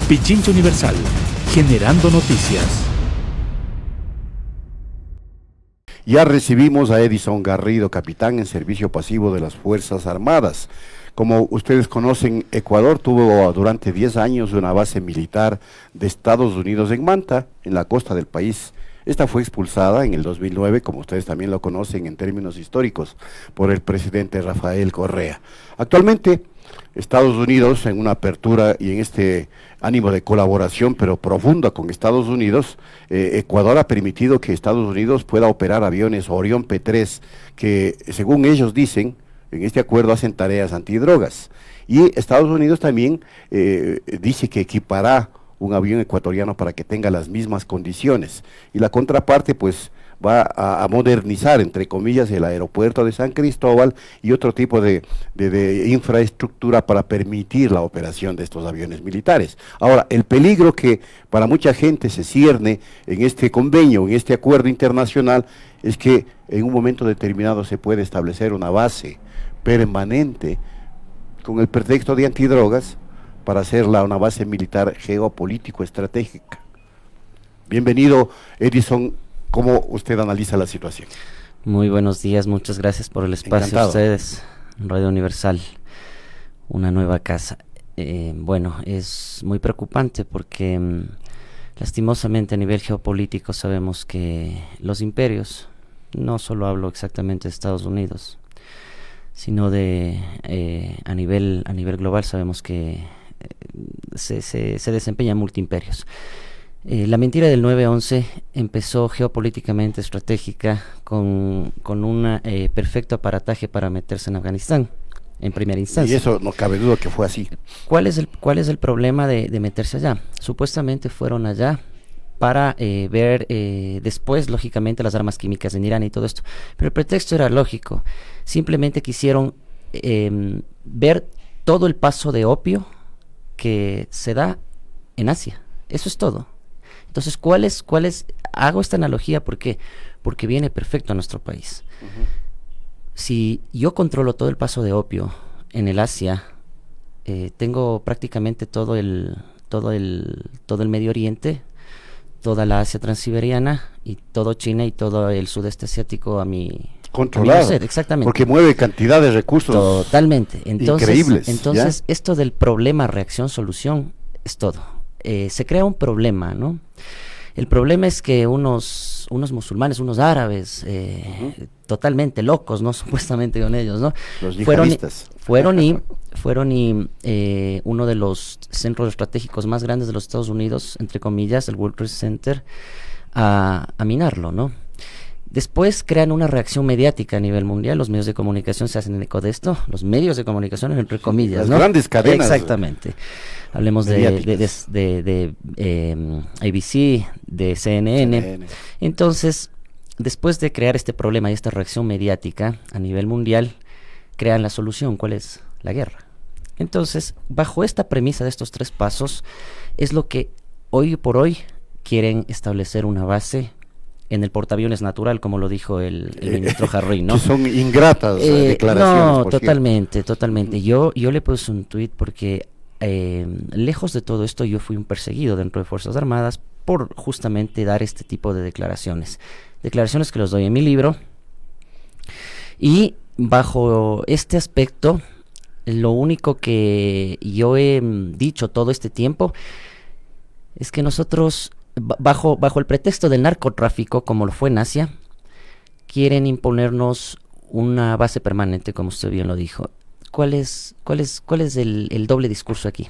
Pichincha Universal, generando noticias. Ya recibimos a Edison Garrido, capitán en servicio pasivo de las Fuerzas Armadas. Como ustedes conocen, Ecuador tuvo durante 10 años una base militar de Estados Unidos en Manta, en la costa del país. Esta fue expulsada en el 2009, como ustedes también lo conocen en términos históricos, por el presidente Rafael Correa. Actualmente, Estados Unidos, en una apertura y en este ánimo de colaboración, pero profunda con Estados Unidos, Ecuador ha permitido que Estados Unidos pueda operar aviones Orión P-3, que según ellos dicen, en este acuerdo hacen tareas antidrogas. Y Estados Unidos también dice que equipará un avión ecuatoriano para que tenga las mismas condiciones. Y la contraparte, pues, va a modernizar, entre comillas, el aeropuerto de San Cristóbal y otro tipo de infraestructura para permitir la operación de estos aviones militares. Ahora, el peligro que para mucha gente se cierne en este convenio, en este acuerdo internacional, es que en un momento determinado se puede establecer una base permanente con el pretexto de antidrogas para hacerla una base militar geopolítico estratégica. Bienvenido, Edison. ¿Cómo usted analiza la situación? Muy buenos días, muchas gracias por el espacio. Encantado. A ustedes, Radio Universal, una nueva casa. Bueno, es muy preocupante porque lastimosamente a nivel geopolítico sabemos que los imperios, no solo hablo exactamente de Estados Unidos, sino de a nivel global sabemos que se desempeñan multiimperios. La mentira del 9/11 empezó geopolíticamente estratégica con un perfecto aparataje para meterse en Afganistán, en primera instancia. Y eso no cabe duda que fue así. ¿Cuál es el problema de meterse allá? Supuestamente fueron allá para ver después, lógicamente, las armas químicas en Irán y todo esto. Pero el pretexto era lógico. Simplemente quisieron ver todo el paso de opio que se da en Asia. Eso es todo. Entonces, hago esta analogía, ¿por qué? Porque viene perfecto a nuestro país. Uh-huh. Si yo controlo todo el paso de opio en el Asia, tengo prácticamente todo el Medio Oriente, toda la Asia transiberiana y todo China y todo el sudeste asiático a mi controlado, exactamente, porque mueve cantidad de recursos totalmente. Increíbles. Entonces, esto del problema, reacción, solución es todo. Se crea un problema, ¿no? El problema es que unos musulmanes, unos árabes, totalmente locos, ¿no? Supuestamente con ellos, ¿no? Los yihadistas. Fueron uno de los centros estratégicos más grandes de los Estados Unidos, entre comillas, el World Trade Center, a minarlo, ¿no? Después crean una reacción mediática a nivel mundial, los medios de comunicación se hacen eco de esto, los medios de comunicación entre comillas, las ¿no? Grandes cadenas. Exactamente. Hablemos de ABC, de CNN. Entonces, después de crear este problema y esta reacción mediática a nivel mundial, crean la solución. ¿Cuál es? La guerra. Entonces, bajo esta premisa de estos 3 pasos, es lo que hoy por hoy quieren establecer una base en el portaaviones natural, como lo dijo el ministro Jarrín, ¿no? Que son ingratas declaraciones. No, totalmente. Yo le puse un tuit porque lejos de todo esto yo fui un perseguido dentro de Fuerzas Armadas por justamente dar este tipo de declaraciones que los doy en mi libro, y bajo este aspecto lo único que yo he dicho todo este tiempo es que nosotros bajo el pretexto del narcotráfico, como lo fue en Asia, quieren imponernos una base permanente, como usted bien lo dijo. ¿Cuál es el doble discurso aquí?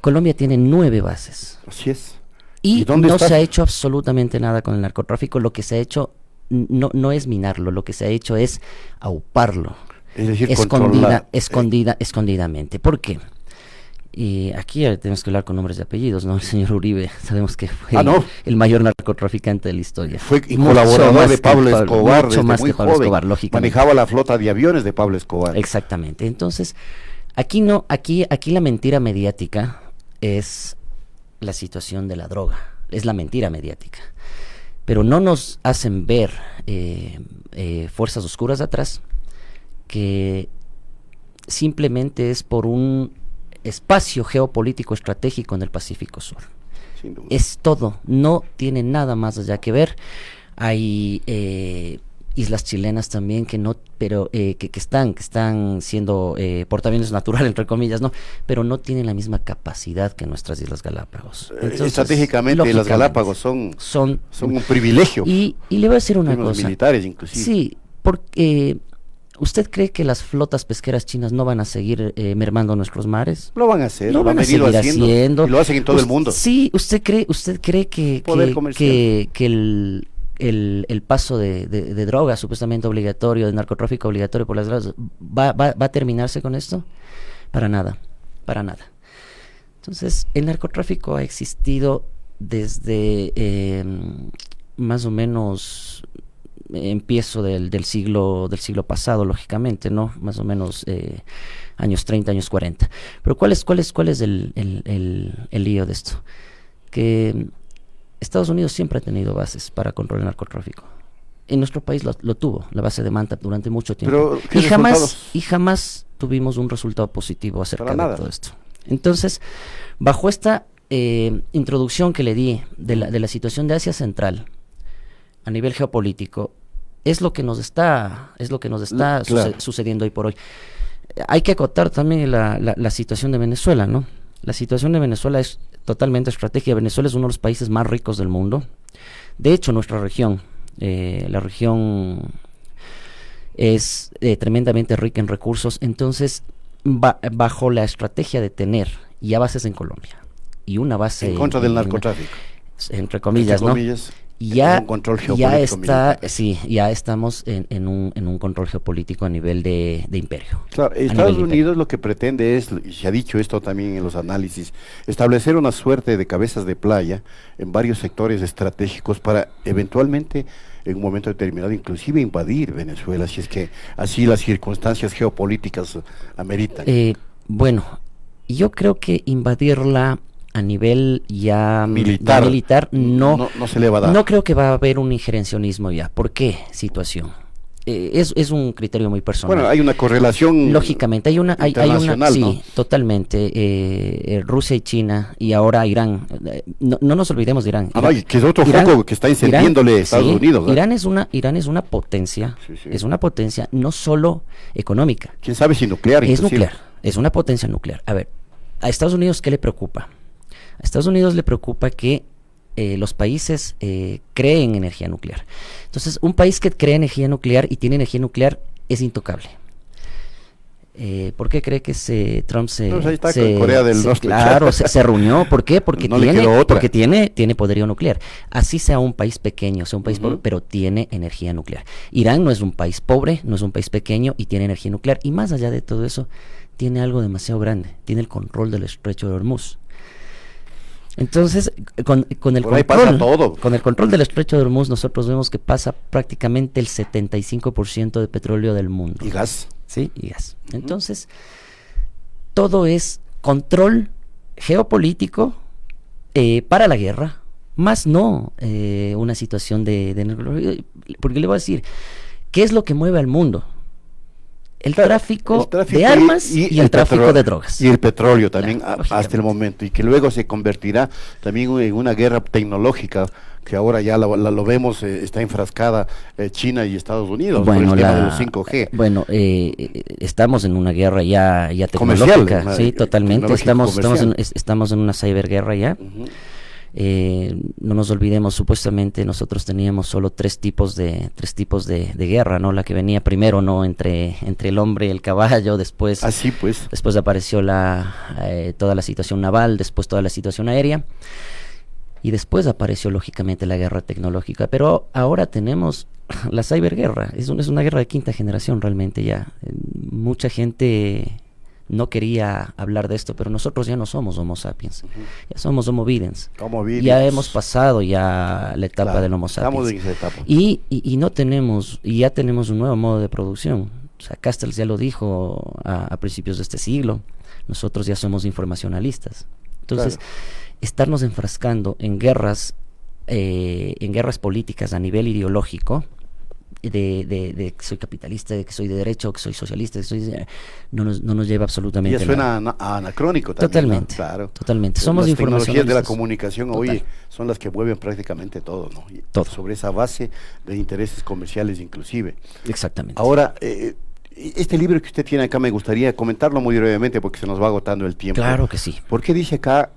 Colombia tiene 9 bases. Así es. Y no se ha hecho absolutamente nada con el narcotráfico. Lo que se ha hecho no es minarlo, lo que se ha hecho es auparlo. Es decir, escondidamente. ¿Por qué? Y aquí tenemos que hablar con nombres y apellidos, ¿no? El señor Uribe, sabemos que fue el mayor narcotraficante de la historia. Fue colaborador de Pablo Escobar, desde muy joven, lógicamente. Manejaba la flota de aviones de Pablo Escobar. Exactamente. Entonces, aquí la mentira mediática es la situación de la droga, es la mentira mediática. Pero no nos hacen ver fuerzas oscuras atrás, que simplemente es por un espacio geopolítico estratégico en el Pacífico Sur. Sin duda. Es todo, no tiene nada más allá que ver. Hay islas chilenas también que no, pero que están siendo portaaviones natural, entre comillas, no, pero no tienen la misma capacidad que nuestras Islas Galápagos. Entonces, estratégicamente las lógicamente, Galápagos son un privilegio. y le voy a decir una cosa. Militares inclusive. Sí, porque ¿usted cree que las flotas pesqueras chinas no van a seguir mermando nuestros mares? Lo van a hacer, Lo lo van han a venido seguir haciendo, haciendo. y lo hacen en todo el mundo. Sí, ¿usted cree Poder comercial. que el paso de drogas supuestamente obligatorio, de narcotráfico obligatorio por las drogas, va a terminarse con esto? Para nada, para nada. Entonces, el narcotráfico ha existido desde más o menos empiezo del siglo pasado, lógicamente, ¿no? Más o menos años 30, años 40. Pero ¿cuál es el lío de esto? Que Estados Unidos siempre ha tenido bases para controlar el narcotráfico. En nuestro país lo tuvo, la base de Manta, durante mucho tiempo. Pero, y jamás tuvimos un resultado positivo acerca Para de nada. todo esto. Entonces, bajo esta introducción que le di de la situación de Asia Central a nivel geopolítico, es lo que nos está Claro. sucediendo hoy por hoy. Hay que acotar también la situación de Venezuela, ¿no? La situación de Venezuela es totalmente estratégica. Venezuela es uno de los países más ricos del mundo. De hecho, nuestra región, la región es tremendamente rica en recursos. Entonces, bajo la estrategia de tener ya bases en Colombia y una base En contra del narcotráfico. entre comillas, Entre ¿no? comillas, Ya, un control ya geopolítico militar. ya estamos en un control geopolítico a nivel de imperio. Claro, a nivel Estados de imperio. Unidos lo que pretende es, y se ha dicho esto también en los análisis, establecer una suerte de cabezas de playa en varios sectores estratégicos para eventualmente, en un momento determinado, inclusive invadir Venezuela, si es que así las circunstancias geopolíticas ameritan. Bueno, yo creo que invadirla a nivel ya militar no se le va a dar. No creo que va a haber un injerencionismo ya. ¿Por qué situación? Es un criterio muy personal. Bueno, hay una correlación lógicamente, hay una internacional, sí, ¿no? Totalmente. Rusia y China y ahora Irán. No nos olvidemos de Irán. Ah, no, y que es otro Irán- foco que está encendiéndole a Estados sí, Unidos, ¿no? Irán es una potencia, Sí, sí. es una potencia no solo económica, ¿Quién sabe si nuclear? es inclusive? nuclear, es una potencia nuclear. A ver, a Estados Unidos, ¿qué le preocupa? A Estados Unidos le preocupa que los países creen energía nuclear. Entonces, un país que cree energía nuclear y tiene energía nuclear es intocable. ¿Por qué cree que Trump Pues ahí está con Corea del Norte. Claro, se reunió. ¿Por qué? Porque No le quedó otra. tiene poderío nuclear. Así sea un país pequeño, sea un país pobre, pero tiene energía nuclear. Irán no es un país pobre, no es un país pequeño y tiene energía nuclear. Y más allá de todo eso, tiene algo demasiado grande. Tiene el control del estrecho de Hormuz. Entonces, con el Por ahí pasa control, todo. con el control del estrecho de Hormuz, nosotros vemos que pasa prácticamente el 75% de petróleo del mundo. Y gas. Sí, y gas. Entonces, todo es control geopolítico para la guerra, más no una situación porque le voy a decir, ¿qué es lo que mueve al mundo? El tráfico de armas y el tráfico de drogas. Y el petróleo también, Claro, hasta el lógicamente. momento, y que luego se convertirá también en una guerra tecnológica, que ahora ya lo vemos, está enfrascada China y Estados Unidos por el tema de los 5G. Bueno, estamos en una guerra ya Comercial, tecnológica, sí, totalmente. tecnológico comercial. Estamos en una ciberguerra ya. Ujú. No nos olvidemos, supuestamente nosotros teníamos solo tres tipos de guerra, ¿no? La que venía primero, ¿no? Entre el hombre y el caballo, después Así pues. después apareció toda la situación naval, después toda la situación aérea y después apareció lógicamente la guerra tecnológica, pero ahora tenemos la ciberguerra. Es una guerra de quinta generación realmente ya. Mucha gente no quería hablar de esto, pero nosotros ya no somos Homo sapiens, ya somos Homo videns. Ya hemos pasado ya la etapa Claro, del Homo sapiens. estamos en esa etapa. Y no tenemos, y ya tenemos un nuevo modo de producción. O sea, Castells ya lo dijo a principios de este siglo. Nosotros ya somos informacionalistas. Entonces, estarnos enfrascando en guerras políticas a nivel ideológico, de que soy capitalista, de que soy de derecha, o que soy socialista, no nos lleva absolutamente Ya nada. suena anacrónico también. Totalmente, ¿no? Claro. totalmente. Somos Las tecnologías de la informacionalistas. comunicación Total. hoy son las que mueven prácticamente todo, ¿no? Y Todo. sobre esa base de intereses comerciales inclusive. Exactamente. Ahora, este libro que usted tiene acá me gustaría comentarlo muy brevemente porque se nos va agotando el tiempo. Claro que sí. ¿Por qué dice acá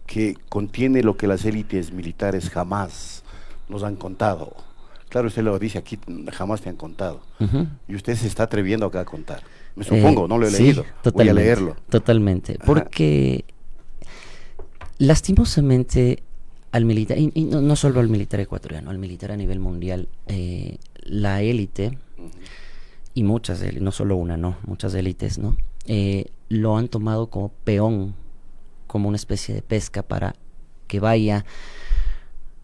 que contiene lo que las élites militares jamás nos han contado? Claro, usted lo dice aquí, jamás te han contado. Ujú. Y usted se está atreviendo acá a contar. Me supongo, no lo he Sí, leído. Voy a totalmente, leerlo. Totalmente. Ajá. Porque lastimosamente al militar, y no solo al militar ecuatoriano, al militar a nivel mundial, la élite, y muchas élites, no solo una, no, muchas élites, ¿no? Lo han tomado como peón, como una especie de pesca para que vaya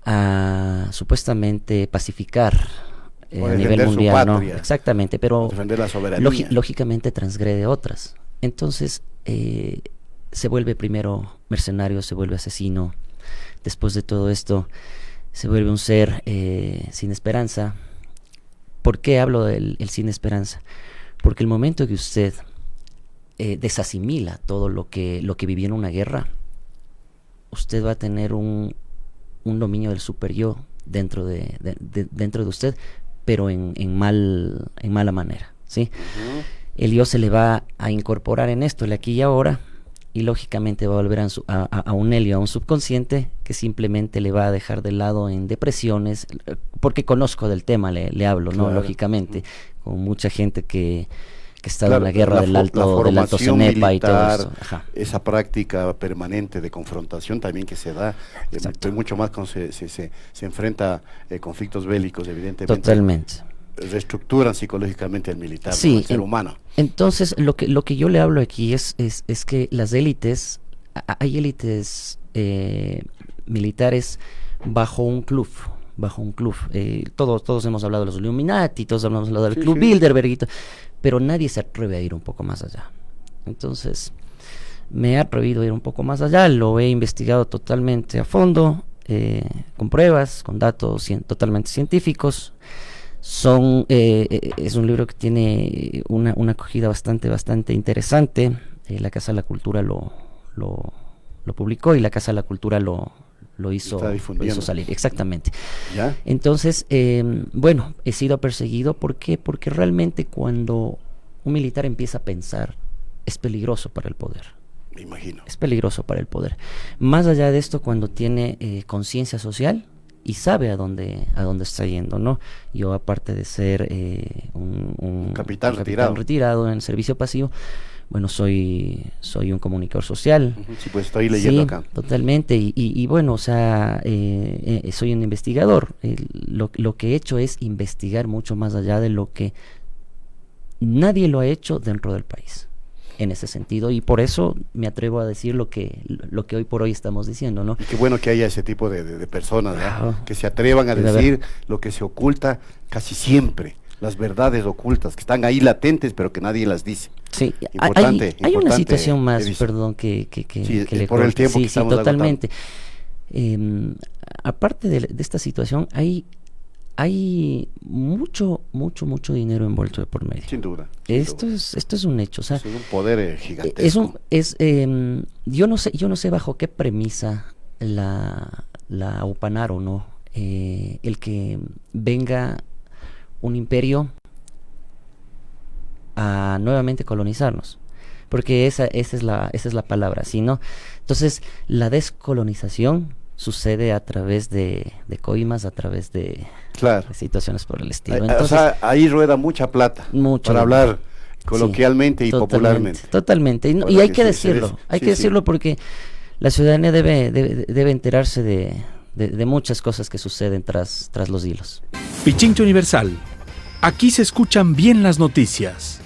a supuestamente pacificar O a defender nivel su mundial, ¿no? patria. Exactamente, pero Defender la soberanía. lógicamente transgrede otras. Entonces se vuelve primero mercenario, se vuelve asesino. Después de todo esto, se vuelve un ser sin esperanza. ¿Por qué hablo del sin esperanza? Porque el momento que usted desasimila todo lo que vivió en una guerra, usted va a tener un dominio del super yo dentro de usted, pero en mala manera, ¿sí? Ujú. El yo se le va a incorporar en esto, el aquí y ahora, y lógicamente va a volver a un helio, a un subconsciente que simplemente le va a dejar de lado en depresiones, porque conozco del tema, le hablo, ¿no? Claro. Lógicamente, con mucha gente que ha estado Claro, en la guerra del Alto formación Cenepa y todo militar, eso. Ajá. esa práctica permanente de confrontación también que se da, Exacto. mucho más cuando se enfrenta conflictos bélicos, evidentemente. Totalmente. Reestructuran psicológicamente al militar, Sí, ¿no? Al ser humano. Entonces, lo que yo le hablo aquí es que las élites, hay élites militares bajo un club. Todos hemos hablado de los Illuminati, todos hemos hablado del Sí, Club sí. Bilderberg, pero nadie se atreve a ir un poco más allá. Entonces, me he atrevido a ir un poco más allá, lo he investigado totalmente a fondo, con pruebas, con datos totalmente científicos. Es un libro que tiene una acogida bastante interesante. La Casa de la Cultura lo publicó y la Casa de la Cultura lo hizo salir. Exactamente. ¿Ya? Entonces, bueno, he sido perseguido. ¿Por qué? Porque realmente cuando un militar empieza a pensar, es peligroso para el poder. Me imagino. Es peligroso para el poder. Más allá de esto, cuando tiene conciencia social y sabe a dónde está yendo, ¿no? Yo, aparte de ser un Capitán retirado en servicio pasivo, bueno, soy un comunicador social. Sí, pues estoy leyendo Sí, acá. totalmente. Y bueno, o sea, soy un investigador. Lo que he hecho es investigar mucho más allá de lo que nadie lo ha hecho dentro del país, en ese sentido, y por eso me atrevo a decir lo que hoy por hoy estamos diciendo, ¿no? Y qué bueno que haya ese tipo de personas, ¿no? Claro. Que se atrevan a Debe decir lo que se oculta casi siempre, las verdades ocultas, que están ahí latentes, pero que nadie las dice. Sí, Importante, hay una importante, situación más, Edison. perdón, que Sí, le por el corte. tiempo que Sí, estamos totalmente. Aparte de esta situación, hay mucho dinero envuelto de por medio. Sin duda. Esto es un hecho, o sea, Es un poder gigantesco. yo no sé bajo qué premisa la upanaron, ¿no? El que venga un imperio a nuevamente colonizarnos, porque esa es la palabra, ¿sí, no? Entonces, la descolonización sucede a través de coimas, a través de Claro. situaciones por el estilo. O Entonces, sea, ahí rueda mucha plata, Mucho para dinero. hablar coloquialmente y popularmente. Totalmente. Y Para hay que que se decirlo, des- hay sí, que sí. decirlo porque la ciudadanía debe enterarse de muchas cosas que suceden tras los hilos. Pichincha Universal. Aquí se escuchan bien las noticias.